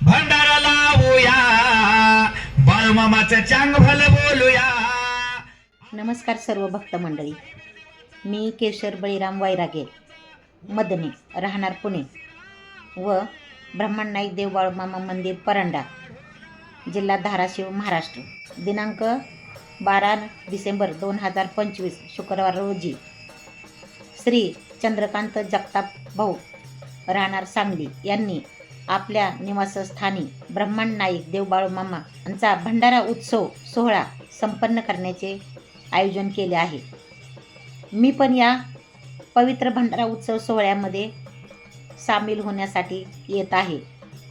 भंडारा लावूया, बाळूमामाचं चांग भलं बोलूया. नमस्कार सर्व भक्त मंडळी. मी केशर बळीराम वैरागे मदने, राहणार पुणे व ब्रह्मण नाईक देव बाळूमामा मंदिर परंडा, जिल्हा धाराशिव, महाराष्ट्र. दिनांक 12 डिसेंबर 2025 शुक्रवार रोजी श्री चंद्रकांत जगताप भाऊ, राहणार सांगली, यांनी आपल्या निवासस्थानी ब्रह्मण नाईक देव बाळूमामा यांचा भंडारा उत्सव सोहळा संपन्न करण्याचे आयोजन केले आहे. मी पण या पवित्र भंडारा उत्सव सोहळ्यामध्ये सामील होण्यासाठी येत आहे.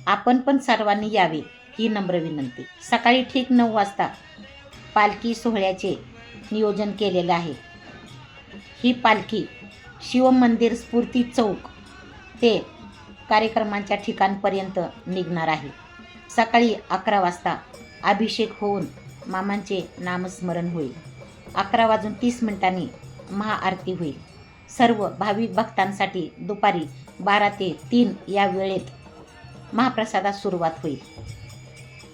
आपण पण सर्वांनी यावे ही नम्र विनंती. सकाळी ठीक 9 वाजता पालखी सोहळ्याचे नियोजन केलेले आहे. ही पालखी शिवमंदिर स्फूर्ती चौक ते कार्यक्रमांच्या ठिकाणपर्यंत निघणार आहे. सकाळी 11 वाजता अभिषेक होऊन मामांचे नामस्मरण होईल. 11:30 महाआरती होईल. सर्व भाविक भक्तांसाठी दुपारी 12 ते 3 या वेळेत महाप्रसादास सुरुवात होईल.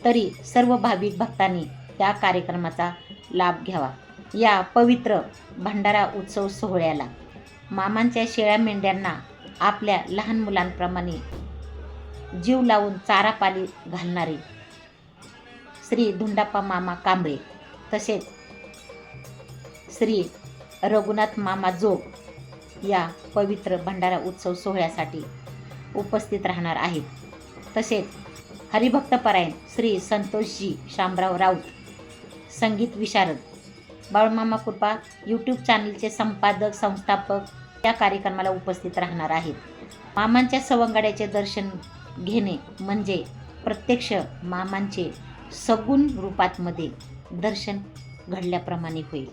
तरी सर्व भाविक भक्तांनी त्या कार्यक्रमाचा लाभ घ्यावा. या पवित्र भंडारा उत्सव सोहळ्याला मामांच्या शेळ्या मेंढ्यांना आपल्या लहान मुलांप्रमाणे जीव लावून चारा पाली घालणारे श्री धुंडाप्पा मामा कांबळे, तसेच श्री रघुनाथ मामा जोग या पवित्र भंडारा उत्सव सोहळ्यासाठी उपस्थित राहणार आहेत. तसेच हरिभक्तपरायण श्री संतोषजी शामराव राऊत, संगीत विशारद, बाळूमामा कृपा यूट्यूब चॅनलचे संपादक संस्थापक या कार्यक्रमाला उपस्थित राहणार आहेत. मामांच्या सवंगड्याचे दर्शन घेणे म्हणजे प्रत्यक्ष मामांचे सगुण रूपातमध्ये दर्शन घडल्याप्रमाणे होईल.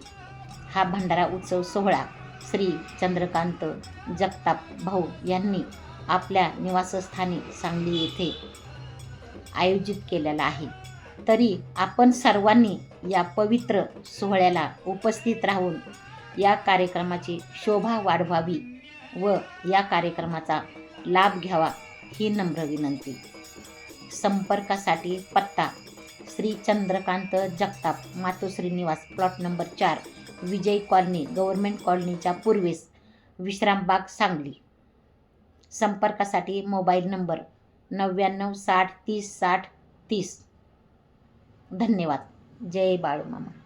हा भंडारा उत्सव सोहळा श्री चंद्रकांत जगताप भाऊ यांनी आपल्या निवासस्थानी सांगली येथे आयोजित केलेला आहे. तरी आपण सर्वांनी या पवित्र सोहळ्याला उपस्थित राहून या कार्यक्रमाची शोभा वाढवावी व या कार्यक्रमाचा लाभ घ्यावा ही नम्र विनंती. संपर्कासाठी पत्ता श्री चंद्रकांत जगताप, मातोश्री निवास, प्लॉट नंबर 4, विजय कॉलनी, गव्हर्नमेंट कॉलनीच्या पूर्वेस, विश्रामबाग, सांगली. संपर्कासाठी मोबाईल नंबर 99 60 30 60 30. धन्यवाद. जय बाळूमामा.